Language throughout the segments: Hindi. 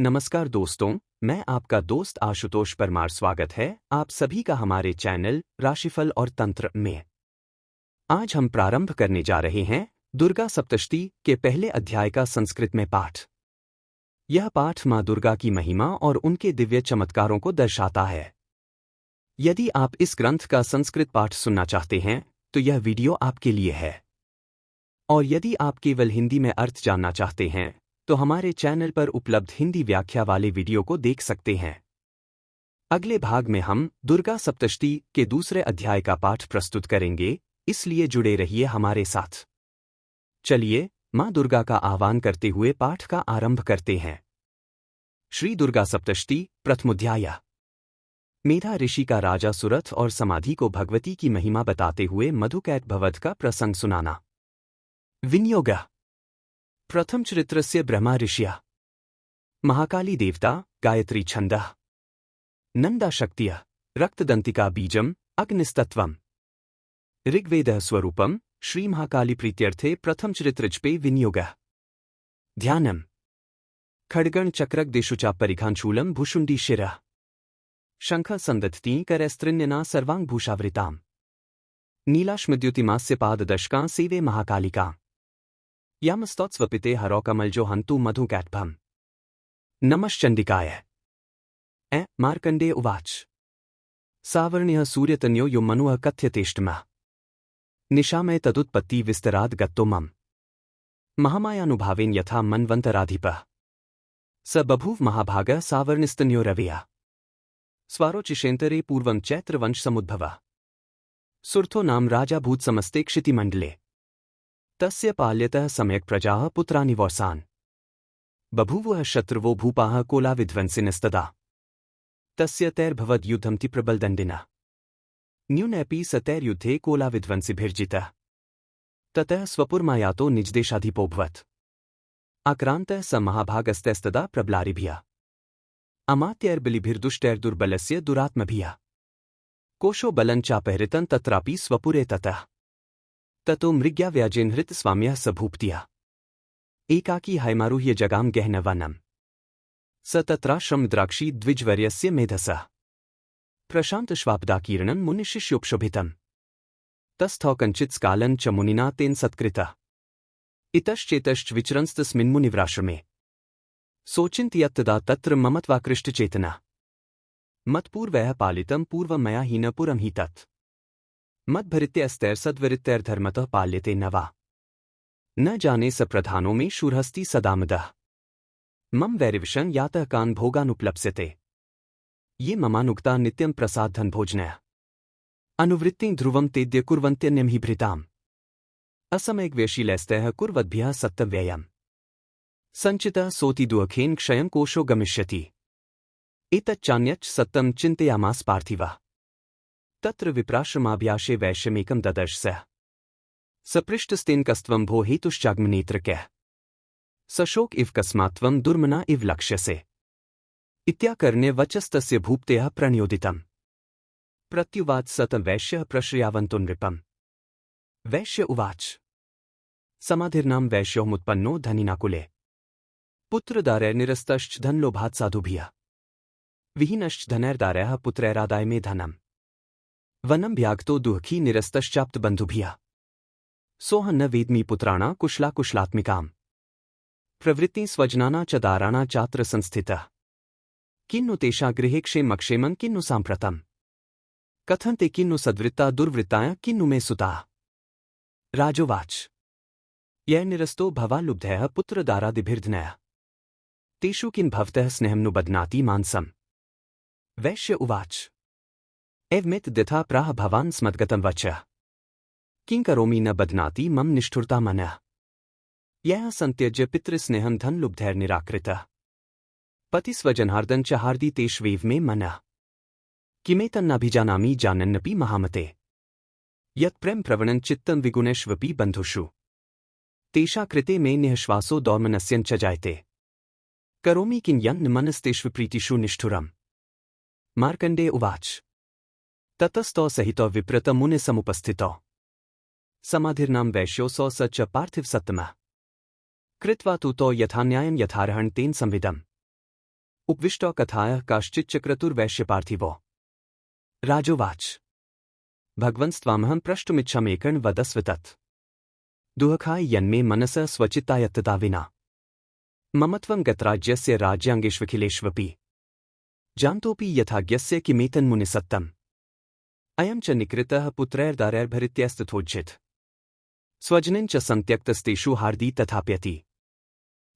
नमस्कार दोस्तों, मैं आपका दोस्त आशुतोष परमार। स्वागत है आप सभी का हमारे चैनल राशिफल और तंत्र में। आज हम प्रारंभ करने जा रहे हैं दुर्गा सप्तशती के पहले अध्याय का संस्कृत में पाठ। यह पाठ माँ दुर्गा की महिमा और उनके दिव्य चमत्कारों को दर्शाता है। यदि आप इस ग्रंथ का संस्कृत पाठ सुनना चाहते हैं तो यह वीडियो आपके लिए है। और यदि आप केवल हिंदी में अर्थ जानना चाहते हैं तो हमारे चैनल पर उपलब्ध हिंदी व्याख्या वाले वीडियो को देख सकते हैं। अगले भाग में हम दुर्गा सप्तशती के दूसरे अध्याय का पाठ प्रस्तुत करेंगे, इसलिए जुड़े रहिए हमारे साथ। चलिए माँ दुर्गा का आह्वान करते हुए पाठ का आरंभ करते हैं। श्री दुर्गा सप्तशती प्रथमोध्याय। मेधा ऋषि का राजा सुरथ और समाधि को भगवती की महिमा बताते हुए मधुकैटभवध का प्रसंग सुनाना। विनियोग। प्रथम चरित्रस्य ब्रह्मा ऋषिया, महाकाली देवता, गायत्री छंदः, नंदा शक्तिः, रक्तदंतिका बीजम, अग्निस्तत्वम्। ऋग्वेदः स्वरूपम श्री महाकाली प्रीत्यर्थे प्रथम चरित्रजपे विनियोगः। ध्यानम्। खड्गण चक्रक दिशुचा परिघांशूलम भूषुंडी शिरः, शंख संदधती करैस्त्रिण्यना सर्वांगभूषावृताम्। नीलाश्मद्युतिमास्य पाददशकां सेवे महाकालिका, यामस्तोत्स्वपिते हरौकमलजो हन्तु मधुकैटभम्। नमश्चण्डिकाय। मार्कण्डेय उवाच। सावर्ण्यः सूर्यतन्यो यो मनुः कथ्यतेष्टमः, निशामय तदुत्पत्ति विस्तराद् गत्तो मम। महामायानुभावेन यथा मन्वन्तराधिपः, स बभूव महाभागः सावर्णिस्तन्यो रवेया। स्वारोचिषेन्तरे पूर्वं चैत्रवंशसमुद्भवः, सुर्थो नाम राजा भूत्समस्ते क्षितिमण्डले। तस्य पाल्यतः सम्यक् प्रजाः पुत्राणि वौसान्, बभूवुः शत्रुवो भूपाः कोलाविध्वंसिनस्तदा। तस्य तैर्भवद्युद्धं प्रबलदण्डिनः, न्यूनेऽपि स तैर्युद्धे कोलाविध्वंसिभिर्जितः। ततः स्वपुरमायातो निजदेशाधिपोऽभवत्, आक्रान्तः स महाभागस्तैस्तदा प्रबलारिभिः, अमात्यैर्बलिभिर्दुष्टैर्दुर्बलस्य दुरात्मभिः। कोशो बलं चापहृतं तत्रापि स्वपुरे ततः। ततो मृग्याव्याजेनहृत स्वाम्यः स भूपतिः, एकाकी हैमारुह्य जगाम गहनवनम्। स तत्राश्रम द्राक्षी द्विजवर्यस्य मेधसः, प्रशान्तश्वापदाकीर्णं मुनिशिष्योपशोभितम्। तस्थौ कञ्चित्स्कालं च मुनिना तेन सत्कृतः, इतश्चेतश्च विचरंस्तस्मिन्मुनिव्राश्रमे। सोचिन्त्यत्तदा तत्र ममत्वाकृष्टचेतनः, मत्पूर्वैः पालितं पूर्वं मया हीन पुरं हि तत्। मद्भरित्यस्तैर्सद्वरित्यैर्धर्मतः पाल्यते न वा, न जाने स प्रधानो में शूरहस्ति सदामदः। मम वैरिविषं यातः कान् भोगानुपलप्स्यते, ये ममानुक्ता नित्यं प्रसादधन भोजनः। अनुवृत्तिं ध्रुवं तेद्य कुर्वन्त्यन्यं हि भृताम्, असमयग्व्यशीलैस्तैः कुर्वद्भ्यः सत्तव्ययम्। सञ्चितः सोति दुःखेन क्षयं कोशो गमिष्यति, एतच्चान्यच्च सत्तं चिन्तयामास पार्थिवः। तत्र विप्राश्रमाभ्यासे वैश्यमेकं ददर्श सः, सपृष्टस्तेन कस्त्वं भो हेतुश्चाग्मनेत्रकः। सशोक इव कस्मात्त्वं दुर्मना इव लक्ष्यसे, इत्याकर्ण्य वचस्तस्य भूपतेः प्रणयोदितम्। प्रत्युवाच स तं वैश्यः प्रश्रयावन्तो नृपम्। वैश्य उवाच। समाधिर्नाम वैश्योमुत्पन्नो धनिनाकुले, पुत्रदारैर्निरस्तश्च धनलोभात् साधुभिः, विहीनश्च धनैर्दारैः पुत्रैरादाय मे धनम्। वनं भ्यागतो दुःखी निरस्तश्चाप्तबन्धुभिः, सोऽहं न वेद्मि पुत्राणा कुशलाकुशलात्मिकाम्। प्रवृत्ति स्वजनाना च दाराणा चात्र संस्थितः, किन्नु तेषा गृहे क्षेमक्षेमं किन्नु साम्प्रतम्। कथन्ते किन्नु सद्वृत्ता दुर्वृत्ताय किन्नु मे सुताः। राजोवाच। यैर्निरस्तो भवाल्लुब्धैः पुत्रदारादिभिर्धनैः, तेषु किन् भवतः स्नेहं नु बध्नाति मानसम्। वैश्य उवाच। एवमेतद्यथा प्राह भवान् स्मद्गतं वचः, किं करोमि न बध्नाति मम निष्ठुरता मनः। यः सन्त्यज्य पितृस्नेहं धनलुब्धैर्निराकृतः, पतिस्वजनार्दन च हार्दि तेष्वेव मे मनः। किमेतन्नाभिजानामि जानन्नपि महामते, यत्प्रेम प्रवणं चित्तं विगुणैष्वपि बन्धुषु। तेषा कृते मे निःश्वासो दौर्मनस्यञ्च जायते, करोमि किं यन्न मनस्तेष्वप्रीतिषु निष्ठुरम्। मार्कण्डेय उवाच। ततस्तौ सहितो विप्रत मुनिसमुपस्थितौ, समाधिर्नाम वैश्यो सौ स च पार्थिव सत्तमः। कृत्वा तु तौ यथान्यायं यथार्हन् तेन संविदम्। उपविष्टो कथायः काश्चिच्चक्रतुर्वैश्यपार्थिवो राजोवाच भगवन्स्त्वामहं प्रष्टुमिच्छाम्येकं वदस्व तत् दुःखाय यन्मे मनसः स्वचित्तायत्तता विना मम त्वं गतराज्यस्य राज्याङ्गेष्वखिलेष्वपि जानतोऽपि यथाज्ञस्य किमेतन्मुनिसत्तम् अयं च निकृतः पुत्रैर्दारैर्भरित्यस्तथोज्झित् स्वजनेन च सन्त्यक्तस्तेषु हार्दी तथाप्यति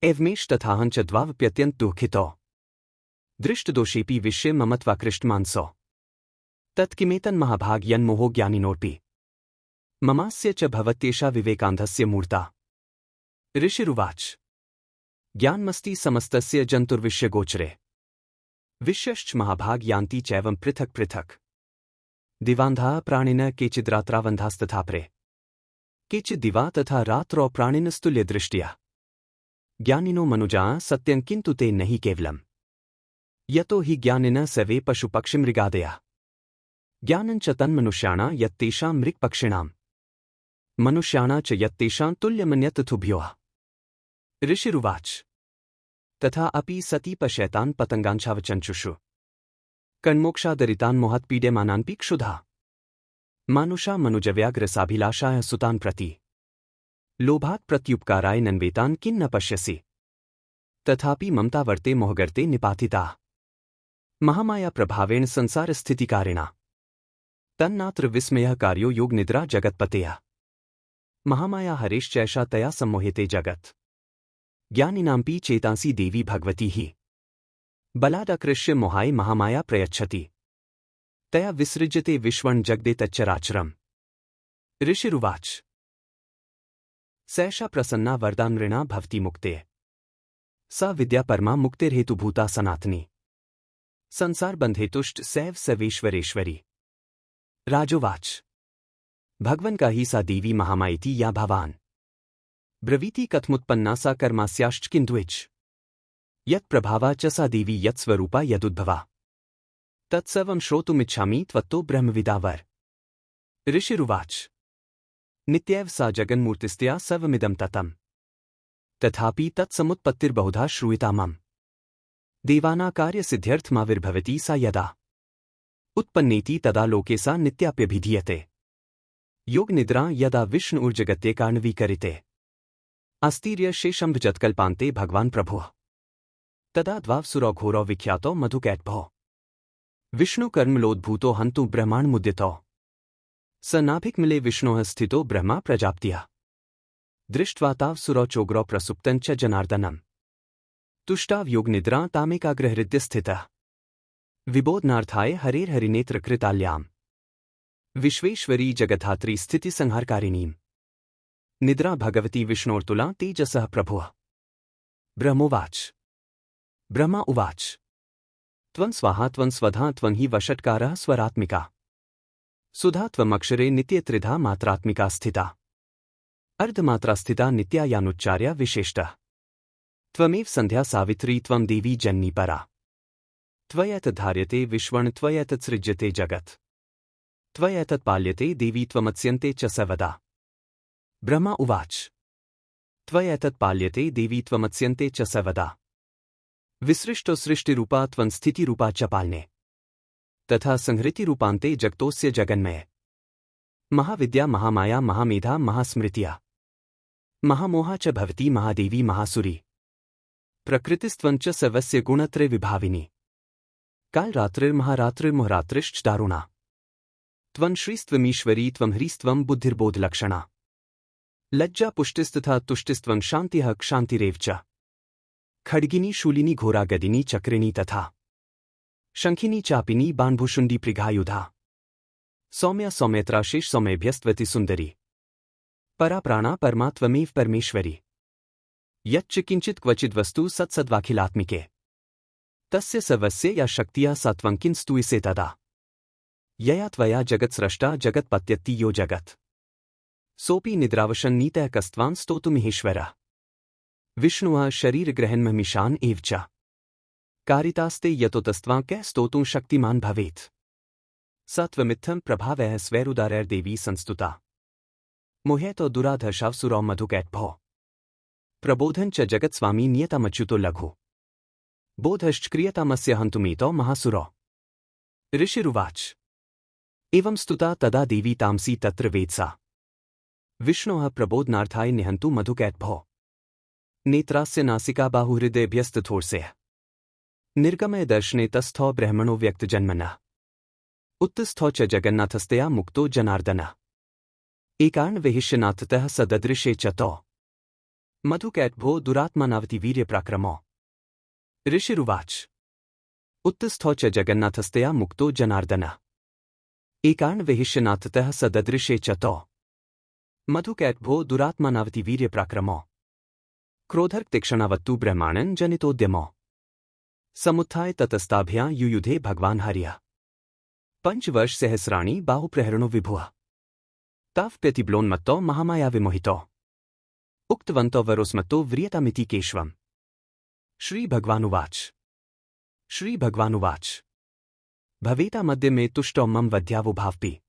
एवमेष तथाहं च द्वावप्यत्यन्त दुःखितो दृष्टदोषेऽपि विश्वे मम त्वाकृष्टमानसो तत्किमेतन्महाभाग यन्मोहो ज्ञानिनोऽपि ममास्य च भवत्येषा विवेकान्धस्य मूर्ता ऋषिरुवाच ज्ञानमस्ति समस्तस्य जन्तुर्विश्यगोचरे विश्यश्च महाभाग यान्ति चैवं पृथक् पृथक् दिवान्धाः प्राणिनः केचिद्रात्रावन्धास्तथापरे केचिद्दिवा तथा रात्रौ प्राणिनस्तुल्यदृष्ट्या ज्ञानिनो मनुजाः सत्यं किन्तु ते नहि केवलम् यतो हि ज्ञानिनः सर्वे पशुपक्षिमृगादयः ज्ञानं च तन्मनुष्याणां यत्तेषां मृगपक्षिणाम् मनुष्याणां च यत्तेषां तुल्यमन्यत्तथुभ्योः ऋषिरुवाच तथा अपि सती पश्यतान् पतङ्गाञ्छावचञ्चुषु कण्मोक्षादरितान् मोहत्पीड्यमानान्पि क्षुधा मानुषा मनुजव्याघ्रसाभिलाषाय सुतान् प्रति लोभात् प्रत्युपकाराय नन्वेतान् किं न पश्यसि तथापि ममतावर्ते मोहगर्ते निपातिताः महामाया प्रभावेण संसारस्थितिकारिणा तन्नात्र विस्मयः कार्यो योगनिद्रा जगत्पतेः महामाया हरेश्चैषा तया सम्मोहिते जगत् ज्ञानिनांपि चेतांसि देवी भगवती हि बलादाकृष्य मोहाय महामाया प्रयच्छति तया विसृज्यते विश्वं जगदेतच्चराचरम् ऋषिरुवाच सैषा प्रसन्ना वरदा नृणा भवति मुक्ते सा विद्या परमा मुक्तिर्हेतुभूता सनातनी संसारबन्धेतुष्ट सैव सर्वेश्वरेश्वरी राजोवाच भगवन् का हि सा देवी महामायेति या भवान् ब्रवीति कथमुत्पन्ना सा कर्मास्याश्च किन्द्विच यत्प्रभावा च सा देवी यत्स्वरूपा यदुद्भवा तत्सर्वं श्रोतुमिच्छामि त्वत्तो ब्रह्मविदावर ऋषिरुवाच नित्यैव सा जगन्मूर्तिस्तया सर्वमिदं ततम् तथापि तत्समुत्पत्तिर्बहुधा श्रूयता मम देवानाकार्यसिद्ध्यर्थमाविर्भवति सा यदा उत्पन्नेति तदा लोके सा नित्याप्यभिधीयते योगनिद्रां यदा विष्णुर्जगत्ये कार्णवीकरिते अस्तीर्यशेषम्भजत्कल्पान्ते भगवान् प्रभुः तदा द्वावसुरो घोरो विख्यातो मधुकैटभो विष्णुकर्मलोद्भूतो हन्तु ब्रह्माण्डमुद्यतो स नाभिकमले विष्णोः स्थितो ब्रह्मा प्रजापत्यः दृष्ट्वा तावसुरो चोग्रो प्रसुप्तं च जनार्दनम् तुष्टाव योगनिद्रां तामेकाग्रहृद्य स्थितः विबोधनार्थाय हरेर्हरिनेत्रकृताल्याम् विश्वेश्वरी जगद्धात्री स्थितिसंहारकारिणीम् निद्रा भगवती विष्णोर्तुला तेजसः प्रभुः ब्रह्मोवाच ब्रह्मा उवाच त्वं स्वाहा त्वं स्वधा त्वं हि वषट्कारः स्वरात्मिका सुधा त्वमक्षरे नित्यत्रिधा मात्रात्मिका स्थिता अर्धमात्रा स्थिता नित्या यानुच्चार्या विशेषतः त्वमेव संध्या सावित्री त्वं देवी जन्नी परा त्वयैतद्धार्यते विश्वं त्वयैतत्सृज्यते जगत् त्वयैतत्पाल्यते देवी त्वमत्स्यन्ते च सर्वदा ब्रह्मा उवाच त्वयैतत्पाल्यते देवी त्वमत्स्यन्ते च सर्वदा विसृष्टो सृष्टिरूपा त्वं स्थितिरूपा च पालने तथा संहृतिरूपान्ते जगतोऽस्य जगन्मये महाविद्या महामाया महामेधा महास्मृत्या महामोहा च भवती महादेवी महासुरी प्रकृतिस्त्वं च सर्वस्य गुणत्रय विभाविनी कालरात्रिर्महारात्रिर्मुहरात्रिश्च दारुणा त्वं श्रीस्त्वमीश्वरी त्वं ह्रीस्त्वं बुद्धिर्बोधलक्षणा लज्जा पुष्टिस्तथा तुष्टिस्त्वं शान्तिः क्षान्तिरेव च खड्गिनी शूलिनी घोरा गदिनी चक्रिणी तथा शंखिनी चापिनी बाणभुषुण्डी पृगायुधा सौम्या सौम्यत्राशेष सौम्यभ्यस्त्वति सुन्दरी परा प्राणा परमा त्वमेव परमेश्वरी यच्च किञ्चित् क्वचिद्वस्तु सत्सद्वाखिलात्मिके तस्य सर्वस्य या शक्तिया सा त्वं किं स्तूयसे तदा यया त्वया जगत्स्रष्टा जगत्पत्यत्ति यो जगत् सोऽपि निद्रावशन्नीतः कस्त्वां स्तोतुमिहेश्वरः विष्णुः शरीरग्रहन्महिषान् एव च कारितास्ते यतोतस्त्वां कः स्तोतुं शक्तिमान् भवेत् सा त्वमित्थं प्रभावः स्वैरुदारैर्देवी संस्तुता मोहेतो दुराधर्षावसुरो मधुकैटभो प्रबोधन च जगत्स्वामी नियतमच्युतो लघु बोधश्च हन्तुमीतो महासुरो। ऋषिरुवाच एवं स्तुता तदा देवी तामसी तत्र वेत्सा विष्णोः प्रबोधनार्थाय निहन्तु मधुकैटभो। नेत्रास्य नासिका बाहुहृदयभ्यस्तथोर्स्य निर्गमय दर्शने तस्थो ब्रह्मणो व्यक्तजन्मनः उत्तस्थो च जगन्नाथस्तया मुक्तो जनार्दनः एकार्ण विहिष्यनाथतः सददृशे च तो मधुकैटभो दुरात्मानावति वीर्यपराक्रमो। ऋषिरुवाच उत्तस्थो च जगन्नाथस्तया मुक्तो जनार्दनः एकार्ण विहिष्यनाथतः सददृशे च तो मधुकैटभो दुरात्मानावति वीर्यपराक्रमो। क्रोधर्क्तिक्षणावत्तु ब्रह्माणं जनितोद्यमो समुत्थाय ततस्ताभ्यां युयुधे भगवान् हर्यः पंचवर्षसहस्राणि बाहुप्रहरणो विभुः ताव प्रतिब्लोन्मत्तो महामाया विमोहितो उक्तवन्तो वरोस्मत्तो व्रियतामिति केशवम्। श्रीभगवानुवाच भवेतामद्य मे तुष्टो मम वध्यावो भावपि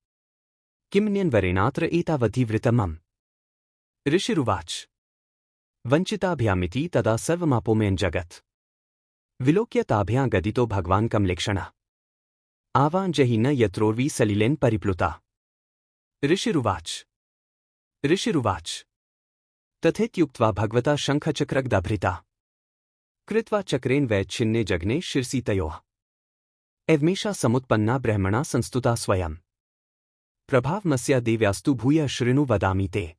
किमन्यन्वरेणात्र एतावधिवृतमम्। ऋषिरुवाच वञ्चिताभ्यामिति तदा सर्वमापोमयन् जगत् विलोक्य ताभ्यां गदितो भगवान् कमलेक्षणः आवाञ्जहि न यत्रोर्वी सलिलेन परिप्लुता। ऋषिरुवाच तथेत्युक्त्वा भगवता शङ्खचक्रगदाभृता कृत्वा चक्रेण वैच्छिन्ने जघ्ने शिरसि तयोः एवमेषा समुत्पन्ना ब्रह्मणा संस्तुता स्वयं प्रभावमस्या देव्यास्तु भूयः शृणु वदामि ते।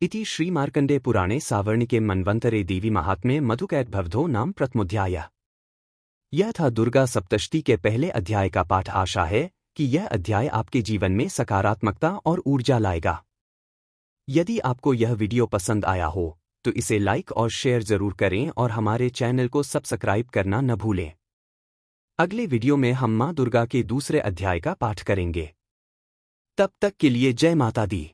इति श्रीमार्कण्डेय पुराणे सावर्णिके मन्वन्तरे देवी महात्म्ये मधुकैटभवधो नाम प्रथमोऽध्यायः। यह था दुर्गा सप्तशती के पहले अध्याय का पाठ। आशा है कि यह अध्याय आपके जीवन में सकारात्मकता और ऊर्जा लाएगा। यदि आपको यह वीडियो पसंद आया हो तो इसे लाइक और शेयर जरूर करें और हमारे चैनल को सब्सक्राइब करना न भूलें। अगले वीडियो में हम मां दुर्गा के दूसरे अध्याय का पाठ करेंगे। तब तक के लिए जय माता दी।